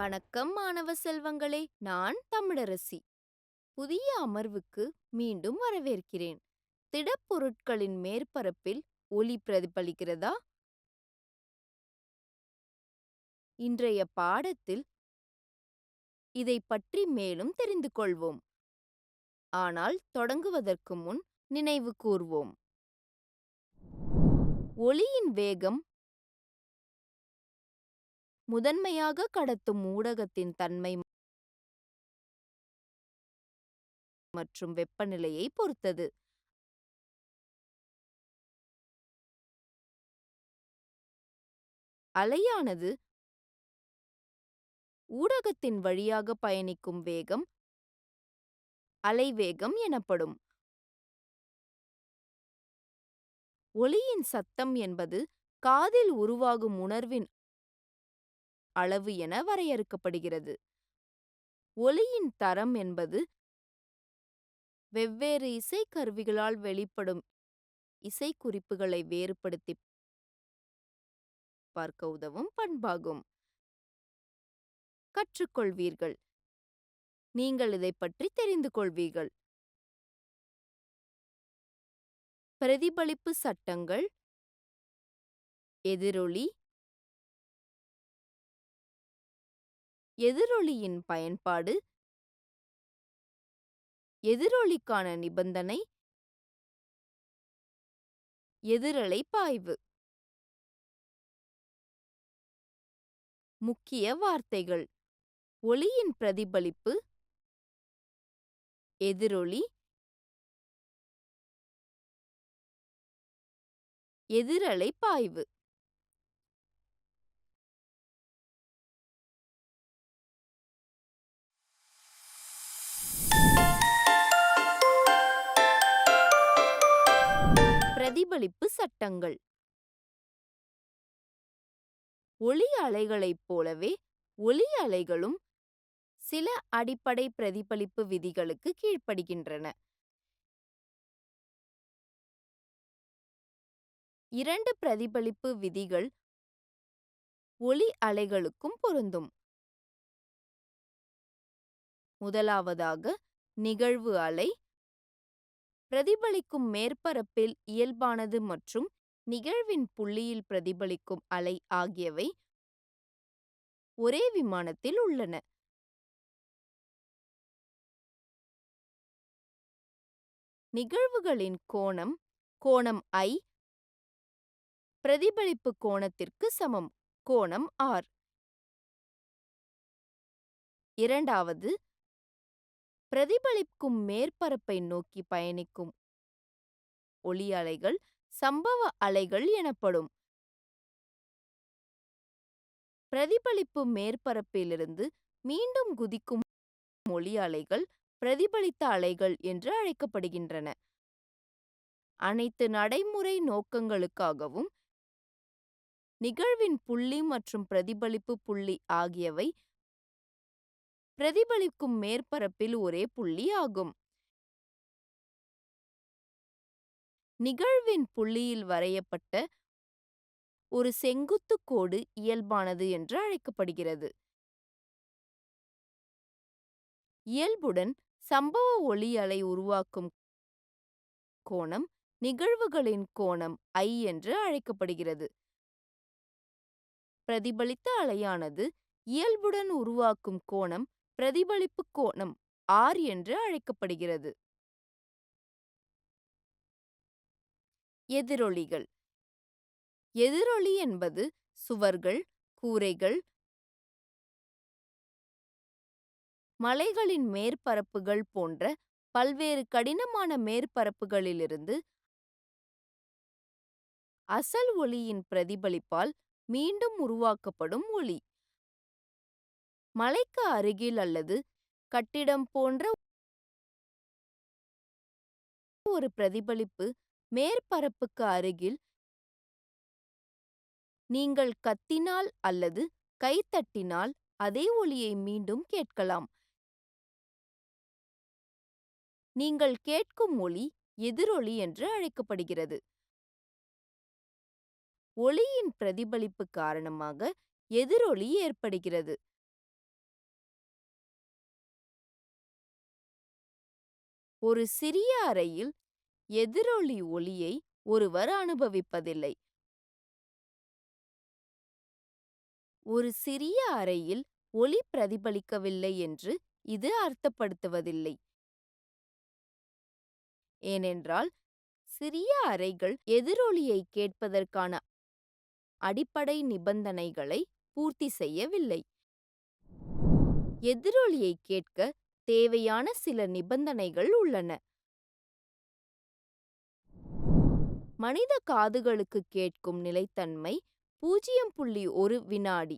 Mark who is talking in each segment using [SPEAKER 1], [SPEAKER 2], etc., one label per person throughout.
[SPEAKER 1] வணக்கம் மாணவ செல்வங்களே, நான் தமிழரசி. புதிய அமர்வுக்கு மீண்டும் வரவேற்கிறேன். திடப்பொருட்களின் மேற்பரப்பில் ஒளி பிரதிபலிக்கிறதா? இன்றைய பாடத்தில் இதை பற்றி மேலும் தெரிந்து கொள்வோம். ஆனால் தொடங்குவதற்கு முன் நினைவு கூர்வோம். ஒளியின் வேகம் முதன்மையாக கடத்தும் ஊடகத்தின் தன்மை மற்றும் வெப்பநிலையை பொறுத்தது. அலையானது ஊடகத்தின் வழியாக பயணிக்கும் வேகம் அலைவேகம் எனப்படும். ஒலியின் சத்தம் என்பது காதில் உருவாகும் உணர்வின் அளவு என வரையறுக்கப்படுகிறது. ஒலியின் தரம் என்பது வெவ்வேறு இசைக்கருவிகளால் வெளிப்படும் இசைக்குறிப்புகளை வேறுபடுத்தி பார்க்க உதவும் பண்பாகும். கற்றுக்கொள்வீர்கள். நீங்கள் இதை பற்றி தெரிந்து கொள்வீர்கள். பிரதிபலிப்பு சட்டங்கள், எதிரொலி, எதிரொலியின் பயன்பாடு, எதிரொலிக்கான நிபந்தனை, எதிரலை பாய்வு. முக்கிய வார்த்தைகள்: ஒலியின் பிரதிபலிப்பு, எதிரொலி, எதிரலை பாய்வு. பிரதிபலிப்பு சட்டங்கள். ஒளி அலைகளைப் போலவே ஒலி அலைகளும் சில அடிப்படை பிரதிபலிப்பு விதிகளுக்கு கீழ்ப்படுகின்றன. இரண்டு பிரதிபலிப்பு விதிகள் ஒலி அலைகளுக்கும் பொருந்தும். முதலாவதாக, நிகழ்வு அலை பிரதிபலிக்கும் மேற்பரப்பில் இயல்பானது மற்றும் நிகழ்வின் புள்ளியில் பிரதிபலிக்கும் அலை ஆகியவை ஒரே விமானத்தில் உள்ளன. நிகழ்வுகளின் கோணம் கோணம் I பிரதிபலிப்பு கோணத்திற்கு சமம், கோணம் R. இரண்டாவது, பிரதிபலிக்கும் மேற்பரப்பை நோக்கி பயணிக்கும் ஒலி அலைகள் சம்பவ அலைகள் எனப்படும். பிரதிபலிப்பு மேற்பரப்பிலிருந்து மீண்டும் குதிக்கும் ஒலி அலைகள் பிரதிபலித்த அலைகள் என்று அழைக்கப்படுகின்றன. அனைத்து நடைமுறை நோக்கங்களுக்காகவும் நிகழ்வின் புள்ளி மற்றும் பிரதிபலிப்பு புள்ளி ஆகியவை பிரதிபலிக்கும் மேற்பரப்பில் ஒரே புள்ளி ஆகும். நிகழ்வின் புள்ளியில் வரையப்பட்ட ஒரு செங்குத்து கோடு இயல்பானது என்று அழைக்கப்படுகிறது. இயல்புடன் சம்பவ ஒலி அலை உருவாக்கும் கோணம் நிகழ்வுகளின் கோணம் I என்று அழைக்கப்படுகிறது. பிரதிபலித்த அலையானது இயல்புடன் உருவாக்கும் கோணம் பிரதிபலிப்பு கோணம் R என்று அழைக்கப்படுகிறது. எதிரொலிகள். எதிரொலி என்பது சுவர்கள், கூரைகள், மலைகளின் மேற்பரப்புகள் போன்ற பல்வேறு கடினமான மேற்பரப்புகளிலிருந்து அசல் ஒலியின் பிரதிபலிப்பால் மீண்டும் உருவாக்கப்படும் ஒலி. மலைக்கு அருகில் அல்லது கட்டிடம் போன்ற ஒரு பிரதிபலிப்பு மேற்பரப்புக்கு அருகில் நீங்கள் கத்தினால் அல்லது கைதட்டினால் அதே ஒலியை மீண்டும் கேட்கலாம். நீங்கள் கேட்கும் ஒலி எதிரொலி என்று அழைக்கப்படுகிறது. ஒலியின் பிரதிபலிப்பு காரணமாக எதிரொலி ஏற்படுகிறது. ஒரு சிறிய அறையில் எதிரொலி ஒலியை ஒருவர் அனுபவிப்பதில்லை. ஒரு சிறிய அறையில் ஒலி பிரதிபலிக்கவில்லை என்று இது அர்த்தப்படுத்துவதில்லை. ஏனென்றால் சிறிய அறைகள் எதிரொலியை கேட்பதற்கான அடிப்படை நிபந்தனைகளை பூர்த்தி செய்யவில்லை. எதிரொலியை கேட்க தேவையான சில நிபந்தனைகள் உள்ளன. மனித காதுகளுக்கு கேட்கும் நிலைத்தன்மை 0.1 வினாடி.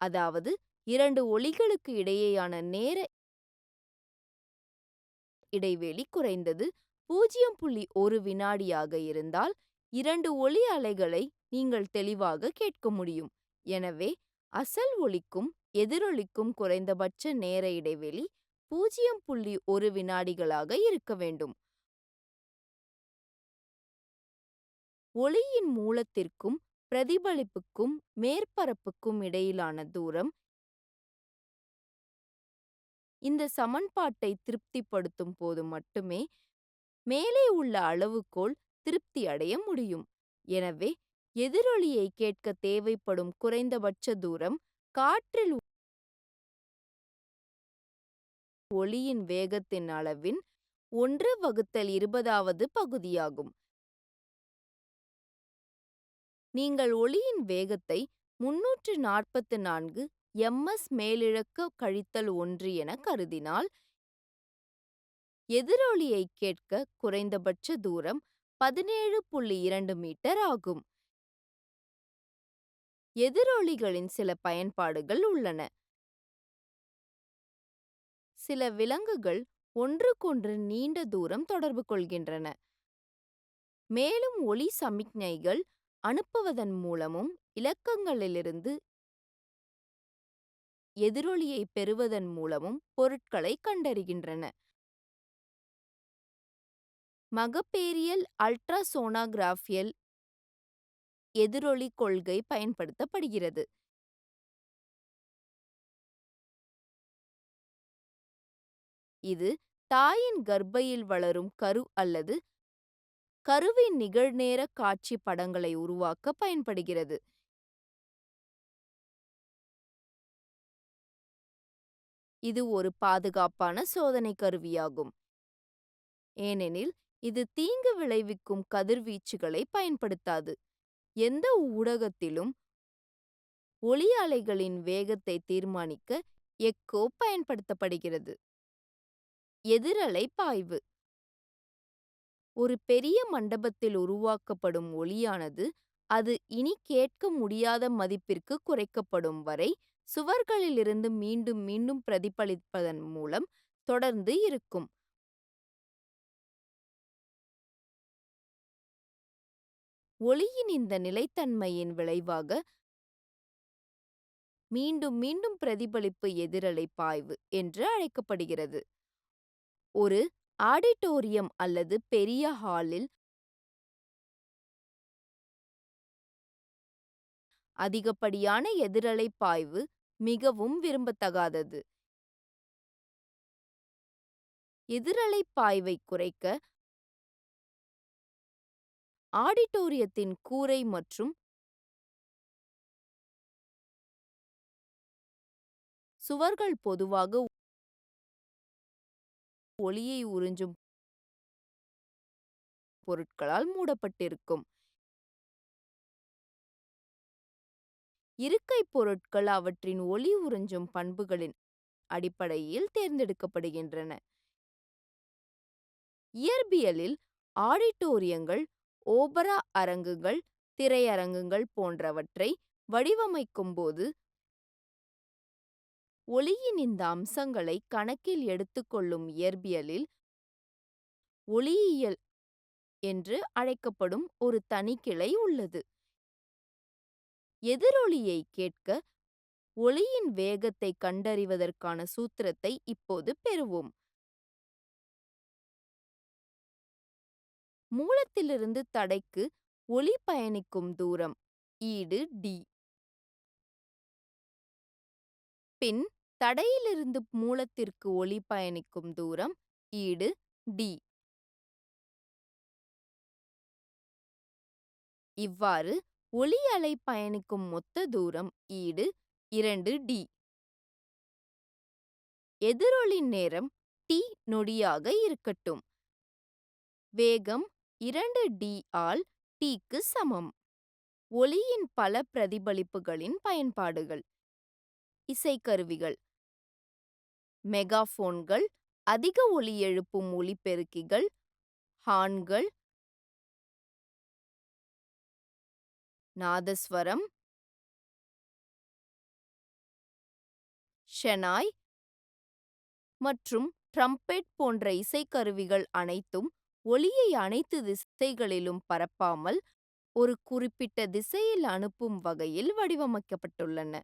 [SPEAKER 1] அதாவது 2 ஒலிகளுக்கு இடையேயான நேர இடைவெளி குறைந்தது 0.1 வினாடியாக இருந்தால் 2 ஒலி அலைகளை நீங்கள் தெளிவாக கேட்க முடியும். எனவே அசல் ஒலிக்கும் எதிரொலிக்கும் குறைந்தபட்ச நேர இடைவெளி 0.1 வினாடிகளாக இருக்க வேண்டும். ஒலியின் மூலத்திற்கும் பிரதிபலிப்புக்கும் மேற்பரப்புக்கும் இடையிலான தூரம் இந்த சமன்பாட்டை திருப்திப்படுத்தும் போது மட்டுமே மேலே உள்ள அளவுகோல் திருப்தி அடைய முடியும். எனவே எதிரொலியை கேட்க தேவைப்படும் குறைந்தபட்ச தூரம் காற்றில் ஒலியின் வேகத்தின் அளவின் 1/20வது பகுதியாகும். நீங்கள் ஒலியின் வேகத்தை 344 ms மேலிழக்க கழித்தல் 1 என கருதினால் எதிரொலியை கேட்க குறைந்தபட்ச தூரம் 17.2 மீட்டர் ஆகும். எதிரொலிகளின் சில பயன்பாடுகள் உள்ளன. சில விலங்குகள் ஒன்றுக்கொன்று நீண்ட தூரம் தொடர்பு கொள்கின்றன. மேலும் ஒலி சமிக்ஞைகள் அனுப்புவதன் மூலமும் இலக்கங்களிலிருந்து எதிரொலியை பெறுவதன் மூலமும் பொருட்களை கண்டறிகின்றன. மகப்பேறியல் அல்ட்ராசோனோகிராஃபியில் எதிரொலி கொள்கை பயன்படுத்தப்படுகிறது. இது தாயின் கர்ப்பையில் வளரும் கரு அல்லது கருவின் நிகழ்நேர காட்சி படங்களை உருவாக்க பயன்படுகிறது. இது ஒரு பாதுகாப்பான சோதனை கருவியாகும். ஏனெனில் இது தீங்கு விளைவிக்கும் கதிர்வீச்சுகளை பயன்படுத்தாது. எந்த ஊடகத்திலும் ஒலி அலைகளின் வேகத்தை தீர்மானிக்க எக்கோ பயன்படுத்தப்படுகிறது. எதிரலை பாய்வு. ஒரு பெரிய மண்டபத்தில் உருவாக்கப்படும் ஒலியானது அது இனி கேட்க முடியாத மதிப்பிற்கு குறைக்கப்படும் வரை சுவர்களிலிருந்து மீண்டும் மீண்டும் பிரதிபலிப்பதன் மூலம் தொடர்ந்து இருக்கும். ஒலியின் இந்த நிலைத்தன்மையின் விளைவாக மீண்டும் மீண்டும் பிரதிபலிப்பு எதிரலை பாய்வு என்று அழைக்கப்படுகிறது. ஒரு ஆடிட்டோரியம் அல்லது பெரிய ஹாலில் அதிகப்படியான எதிரலை பாய்வு மிகவும் விரும்பத்தகாதது. எதிரலை பாய்வை குறைக்க ஆடிட்டோரியத்தின் கூரை மற்றும் சுவர்கள் பொதுவாக ஒலியை உறிஞ்சும் பொருட்களால் மூடப்பட்டிருக்கும். இருக்கை பொருட்கள் அவற்றின் ஒலி உறிஞ்சும் பண்புகளின் அடிப்படையில் தேர்ந்தெடுக்கப்படுகின்றன. இயற்பியலில் ஆடிட்டோரியங்கள், ஓபரா அரங்குகள், திரையரங்குகள் போன்றவற்றை வடிவமைக்கும் போது ஒலியின் இந்த அம்சங்களை கணக்கில் எடுத்துக்கொள்ளும் இயற்பியலில் ஒலியியல் என்று அழைக்கப்படும் ஒரு தனிக்கிளை உள்ளது. எதிரொலியை கேட்க ஒலியின் வேகத்தை கண்டறிவதற்கான சூத்திரத்தை இப்போது பெறுவோம். மூலத்திலிருந்து தடைக்கு ஒலி பயணிக்கும் தூரம் ஈடு d. பின் தடையிலிருந்து மூலத்திற்கு ஒளி பயணிக்கும் தூரம் ஈடு d. இவ்வாறு ஒளி அலை பயணிக்கும் மொத்த தூரம் ஈடு 2d. எதிரொலி நேரம் t நொடியாக இருக்கட்டும். வேகம் 2d ஆல் tக்கு சமம். ஒளியின் பல பிரதிபலிப்புகளின் பயன்பாடுகள். இசைக்கருவிகள், மெகாஃபோன்கள், அதிக ஒலி எழுப்பும் ஒலிபெருக்கிகள், ஹார்ன்கள், நாதஸ்வரம், ஷெனாய் மற்றும் ட்ரம்பெட் போன்ற இசைக்கருவிகள் அனைத்தும் ஒலியை அனைத்து திசைகளிலும் பரப்பாமல் ஒரு குறிப்பிட்ட திசையில் அனுப்பும் வகையில் வடிவமைக்கப்பட்டுள்ளன.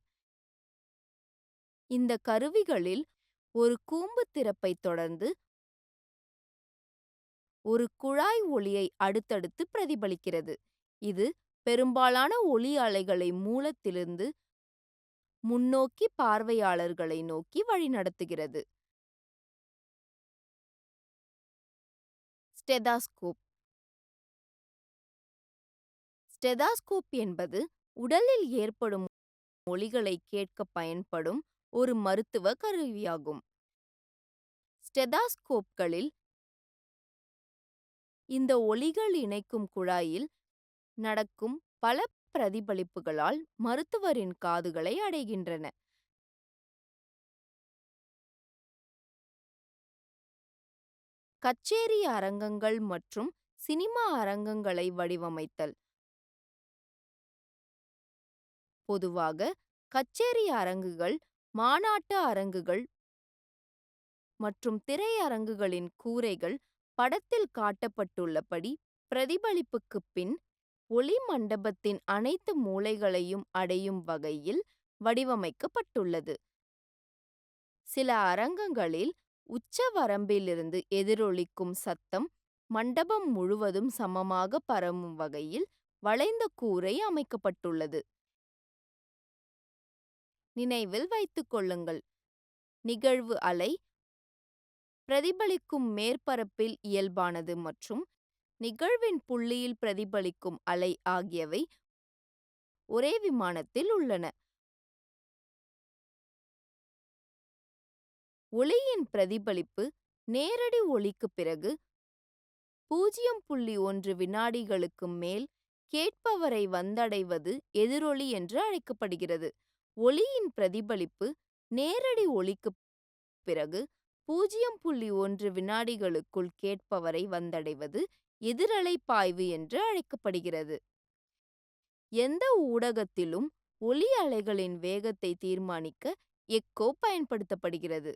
[SPEAKER 1] இந்த கருவிகளில் ஒரு கூம்பு திறப்பைத் தொடர்ந்து ஒரு குழாய் ஒளியை அடுத்தடுத்து பிரதிபலிக்கிறது. இது பெரும்பாலான ஒலி அலைகளை மூலத்திலிருந்து முன்னோக்கி பார்வையாளர்களை நோக்கி வழிநடத்துகிறது. ஸ்டெதாஸ்கோப். ஸ்டெதாஸ்கோப் என்பது உடலில் ஏற்படும் ஒலிகளை கேட்க பயன்படும் ஒரு மருத்துவ கருவியாகும். ஸ்டெதாஸ்கோப்களில் இந்த ஒலிகள் இணைக்கும் குழாயில் நடக்கும் பல பிரதிபலிப்புகளால் மருத்துவரின் காதுகளை அடைகின்றன. கச்சேரி அரங்கங்கள் மற்றும் சினிமா அரங்கங்களை வடிவமைத்தல். பொதுவாக கச்சேரி அரங்குகள், மாநாட்டு அரங்குகள் மற்றும் திரையரங்குகளின் கூரைகள் படத்தில் காட்டப்பட்டுள்ளபடி பிரதிபலிப்புக்குப் பின் ஒலி மண்டபத்தின் அனைத்து மூலைகளையும் அடையும் வகையில் வடிவமைக்கப்பட்டுள்ளது. சில அரங்கங்களில் உச்சவரம்பிலிருந்து எதிரொலிக்கும் சத்தம் மண்டபம் முழுவதும் சமமாக பரவும் வகையில் வளைந்த கூரை அமைக்கப்பட்டுள்ளது. நினைவில் வைத்துக் கொள்ளுங்கள், நிகழ்வு அலை பிரதிபலிக்கும் மேற்பரப்பில் இயல்பானது மற்றும் நிகழ்வின் புள்ளியில் பிரதிபலிக்கும் அலை ஆகியவை ஒரே விமானத்தில் உள்ளன. ஒளியின் பிரதிபலிப்பு நேரடி ஒலிக்குப் பிறகு 0.1 வினாடிகளுக்கு மேல் கேட்பவரை வந்தடைவது எதிரொலி என்று அழைக்கப்படுகிறது. ஒலியின் பிரதிபலிப்பு நேரடி ஒலிக்குப் பிறகு 0.1 வினாடிகளுக்குள் கேட்பவரை வந்தடைவது எதிரலை பாய்வு என்று அழைக்கப்படுகிறது. எந்த ஊடகத்திலும் ஒலி அலைகளின் வேகத்தை தீர்மானிக்க எக்கோ பயன்படுத்தப்படுகிறது.